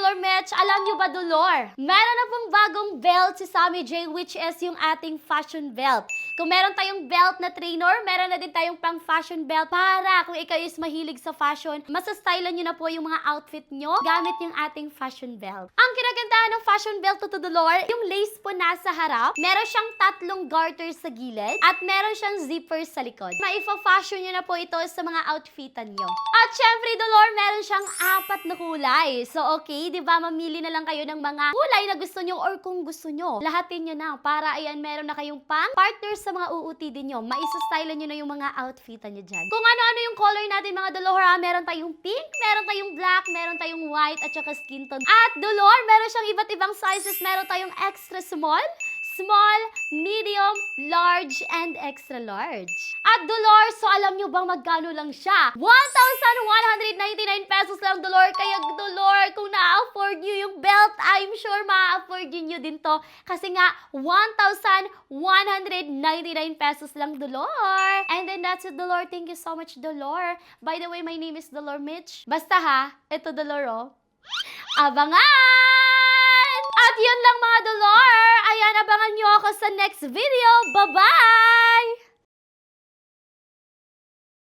Dolor Mitch, alam niyo ba, Dolor? Meron na pong bagong belt si Sammy J, which is yung ating fashion belt. Kung meron tayong belt na trainer, meron na din tayong pang fashion belt para kung ikaw is mahilig sa fashion, masastylan nyo na po yung mga outfit nyo gamit yung ating fashion belt. Ang kinagandahan ng fashion belt to Dolor, yung lace po nasa harap, meron siyang tatlong garter sa gilid, at meron siyang zipper sa likod. Maifa-fashion nyo na po ito sa mga outfitan nyo. At syempre, Dolor, meron siyang 4 na kulay. So, okay, di ba, mamili na lang kayo ng mga kulay na gusto nyo or kung gusto nyo. Lahatin nyo na para, ayan, meron na kayong pang partner sa mga uutidin nyo. Maisa-style nyo na yung mga outfitan nyo dyan. Kung ano-ano yung color natin, mga Dolor, ha, meron tayong pink, meron tayong black, meron tayong white, at saka skin tone. At Dolor, meron siyang iba't ibang sizes. Meron tayong extra small, small, medium, large, and extra large. At Dolor, so alam nyo bang magkano lang siya? 1,199 pesos lang, Dolor. Kaya Dolor, kung na-afford nyo yung belt, I'm sure ma-afford nyo din to. Kasi nga, 1,199 pesos lang, Dolor. And then that's it, Dolor. Thank you so much, Dolor. By the way, my name is Dolor Mitch. Basta ha, ito Dolor, oh. Abangan! At yun lang, mga Dolor. Ayan, abangan nyo ako sa next video. Bye-bye!